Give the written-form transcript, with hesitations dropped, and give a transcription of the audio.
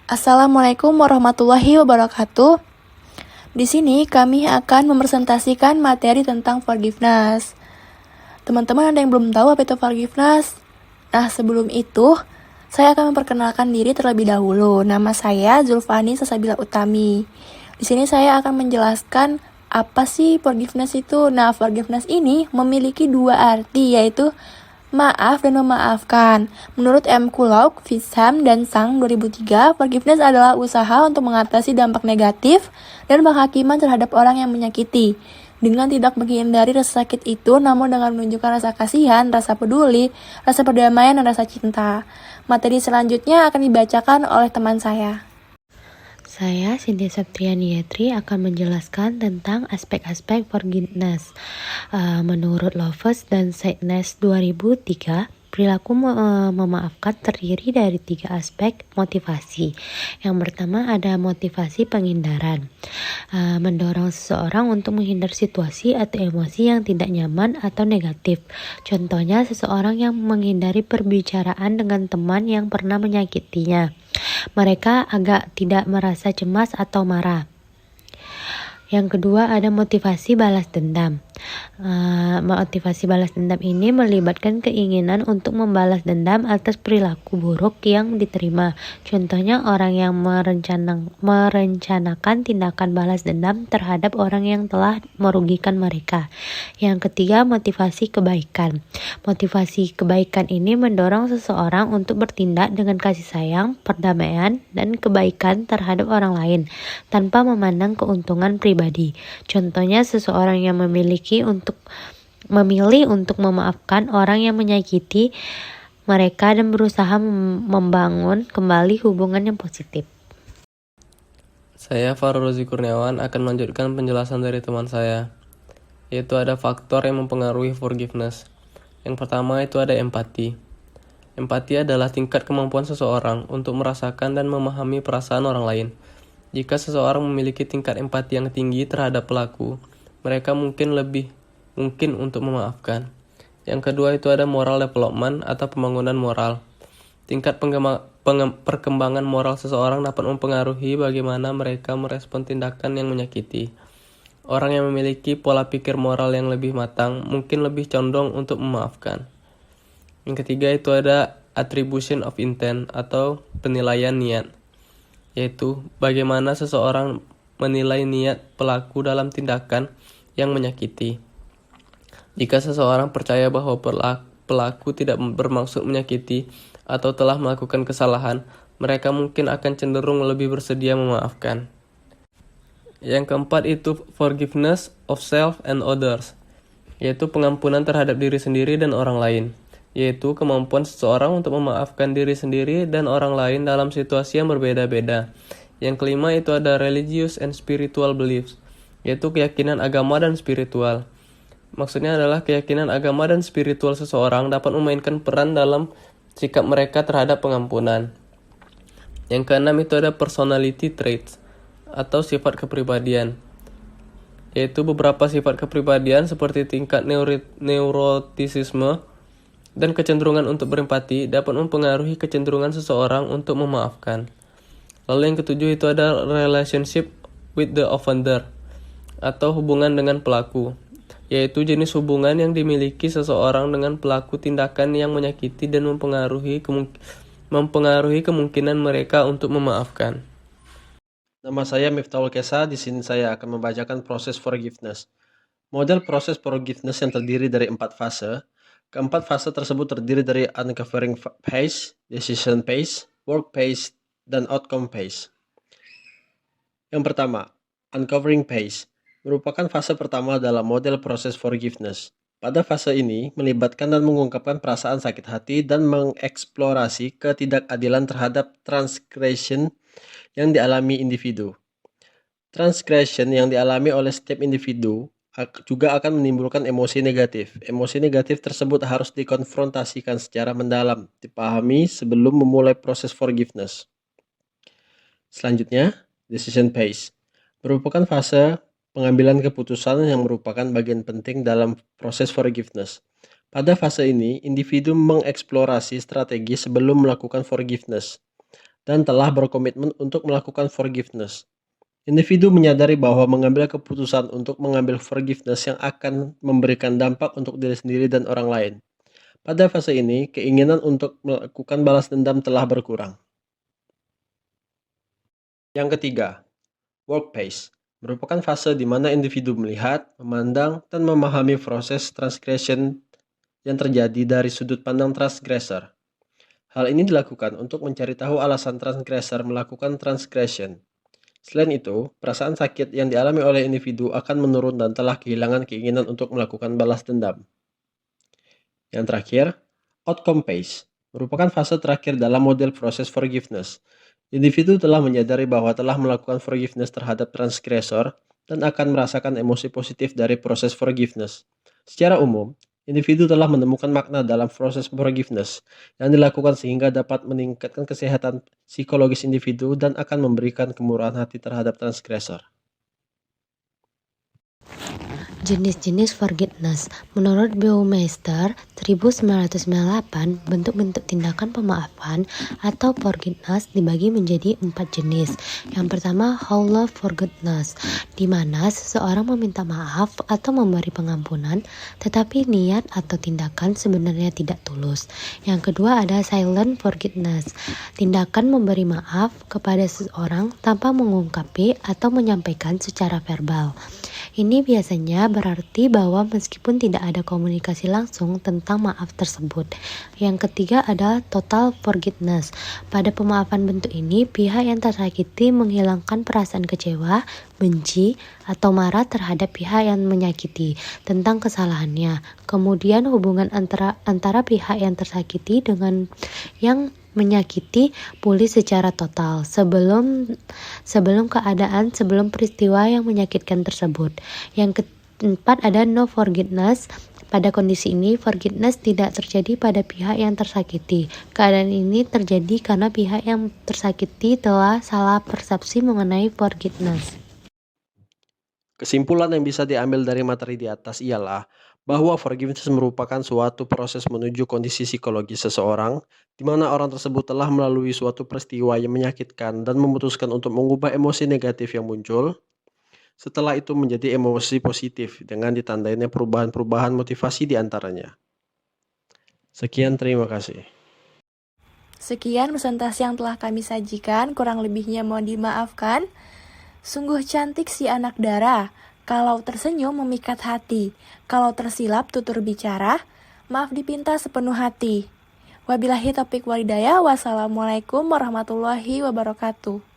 Assalamualaikum warahmatullahi wabarakatuh. Di sini kami akan mempresentasikan materi tentang forgiveness. Teman-teman ada yang belum tahu apa itu forgiveness? Nah, sebelum itu, saya akan memperkenalkan diri terlebih dahulu. Nama saya Zulfani Sasabila Utami. Di sini saya akan menjelaskan apa sih forgiveness itu. Nah, forgiveness ini memiliki dua arti, yaitu maaf dan memaafkan. Menurut M. Kulok, Fisham, dan Sang 2003, forgiveness adalah usaha untuk mengatasi dampak negatif dan penghakiman terhadap orang yang menyakiti. Dengan tidak menghindari rasa sakit itu, namun dengan menunjukkan rasa kasihan, rasa peduli, rasa perdamaian, dan rasa cinta. Materi selanjutnya akan dibacakan oleh teman saya. Saya, Cynthia Septrianietri, akan menjelaskan tentang aspek-aspek forgiveness. Menurut Lovers dan Sadness 2003, perilaku memaafkan terdiri dari 3 aspek motivasi. Yang pertama ada motivasi penghindaran. Mendorong seseorang untuk menghindar situasi atau emosi yang tidak nyaman atau negatif. Contohnya, seseorang yang menghindari perbicaraan dengan teman yang pernah menyakitinya. Mereka agak tidak merasa cemas atau marah. Yang kedua ada motivasi balas dendam. Motivasi balas dendam ini melibatkan keinginan untuk membalas dendam atas perilaku buruk yang diterima. Contohnya orang yang merencanakan tindakan balas dendam terhadap orang yang telah merugikan mereka. Yang ketiga motivasi kebaikan. Motivasi kebaikan ini mendorong seseorang untuk bertindak dengan kasih sayang, perdamaian, dan kebaikan terhadap orang lain tanpa memandang keuntungan pribadi. Contohnya seseorang yang memilih untuk memaafkan orang yang menyakiti mereka dan berusaha membangun kembali hubungan yang positif. Saya Farul Rozi Kurniawan akan melanjutkan penjelasan dari teman saya, yaitu ada faktor yang mempengaruhi forgiveness. Yang pertama itu ada empati. Empati adalah tingkat kemampuan seseorang untuk merasakan dan memahami perasaan orang lain. Jika seseorang memiliki tingkat empati yang tinggi terhadap pelaku, mereka mungkin untuk memaafkan. Yang kedua itu ada moral development atau pembangunan moral. Tingkat perkembangan moral seseorang dapat mempengaruhi bagaimana mereka merespon tindakan yang menyakiti. Orang yang memiliki pola pikir moral yang lebih matang mungkin lebih condong untuk memaafkan. Yang ketiga itu ada attribution of intent atau penilaian niat, yaitu bagaimana seseorang menilai niat pelaku dalam tindakan yang menyakiti. Jika seseorang percaya bahwa pelaku tidak bermaksud menyakiti atau telah melakukan kesalahan, mereka mungkin akan cenderung lebih bersedia memaafkan. Yang keempat itu forgiveness of self and others, yaitu pengampunan terhadap diri sendiri dan orang lain, yaitu kemampuan seseorang untuk memaafkan diri sendiri dan orang lain dalam situasi yang berbeda-beda. Yang kelima itu ada religious and spiritual beliefs, yaitu keyakinan agama dan spiritual. Maksudnya adalah keyakinan agama dan spiritual seseorang dapat memainkan peran dalam sikap mereka terhadap pengampunan. Yang keenam itu ada personality traits atau sifat kepribadian, yaitu beberapa sifat kepribadian seperti tingkat neurotisisme dan kecenderungan untuk berempati dapat mempengaruhi kecenderungan seseorang untuk memaafkan. Lalu yang ketujuh itu ada relationship with the offender atau hubungan dengan pelaku, yaitu jenis hubungan yang dimiliki seseorang dengan pelaku tindakan yang menyakiti dan mempengaruhi kemungkinan mereka untuk memaafkan. Nama saya Miftahul Kesa, di sini saya akan membacakan proses forgiveness. Model proses forgiveness yang terdiri dari 4 fase. Keempat fase tersebut terdiri dari uncovering phase, decision phase, work phase, dan outcome phase. Yang pertama, uncovering phase merupakan fase pertama dalam model proses forgiveness. Pada fase ini, melibatkan dan mengungkapkan perasaan sakit hati dan mengeksplorasi ketidakadilan terhadap transgression yang dialami individu. Transgression yang dialami oleh setiap individu juga akan menimbulkan emosi negatif. Emosi negatif tersebut harus dikonfrontasikan secara mendalam, dipahami sebelum memulai proses forgiveness. Selanjutnya, decision phase merupakan fase pengambilan keputusan yang merupakan bagian penting dalam proses forgiveness. Pada fase ini, individu mengeksplorasi strategi sebelum melakukan forgiveness. dan telah berkomitmen untuk melakukan forgiveness. Individu menyadari bahwa mengambil keputusan untuk mengambil forgiveness yang akan memberikan dampak untuk diri sendiri dan orang lain. Pada fase ini, keinginan untuk melakukan balas dendam telah berkurang. Yang ketiga, work pace merupakan fase di mana individu melihat, memandang, dan memahami proses transgression yang terjadi dari sudut pandang transgressor. Hal ini dilakukan untuk mencari tahu alasan transgressor melakukan transgression. Selain itu, perasaan sakit yang dialami oleh individu akan menurun dan telah kehilangan keinginan untuk melakukan balas dendam. Yang terakhir, outcome pace merupakan fase terakhir dalam model proses forgiveness. Individu telah menyadari bahwa telah melakukan forgiveness terhadap transgresor dan akan merasakan emosi positif dari proses forgiveness. Secara umum, individu telah menemukan makna dalam proses forgiveness yang dilakukan sehingga dapat meningkatkan kesehatan psikologis individu dan akan memberikan kemurahan hati terhadap transgresor. Jenis-jenis forgiveness. Menurut Baumeister 1998, bentuk-bentuk tindakan pemaafan atau forgiveness dibagi menjadi 4 jenis. Yang pertama, whole love forgiveness, di mana seseorang meminta maaf atau memberi pengampunan, tetapi niat atau tindakan sebenarnya tidak tulus. Yang kedua ada silent forgiveness, tindakan memberi maaf kepada seseorang tanpa mengungkapi atau menyampaikan secara verbal. Ini biasanya berarti bahwa meskipun tidak ada komunikasi langsung tentang maaf tersebut. Yang ketiga adalah total forgiveness. Pada pemaafan bentuk ini, pihak yang tersakiti menghilangkan perasaan kecewa, benci, atau marah terhadap pihak yang menyakiti tentang kesalahannya. Kemudian hubungan antara pihak yang tersakiti dengan yang menyakiti pulih secara total sebelum peristiwa yang menyakitkan tersebut. Yang keempat ada no forgiveness. Pada kondisi ini, forgiveness tidak terjadi pada pihak yang tersakiti. Keadaan ini terjadi karena pihak yang tersakiti telah salah persepsi mengenai forgiveness. Kesimpulan yang bisa diambil dari materi di atas ialah bahwa forgiveness merupakan suatu proses menuju kondisi psikologis seseorang, di mana orang tersebut telah melalui suatu peristiwa yang menyakitkan dan memutuskan untuk mengubah emosi negatif yang muncul. Setelah itu menjadi emosi positif dengan ditandainya perubahan-perubahan motivasi di antaranya. Sekian, terima kasih. Sekian presentasi yang telah kami sajikan, kurang lebihnya mohon dimaafkan. Sungguh cantik si anak dara, kalau tersenyum memikat hati, kalau tersilap tutur bicara, maaf dipinta sepenuh hati. Wabillahi taufiq walhidayah, wassalamualaikum warahmatullahi wabarakatuh.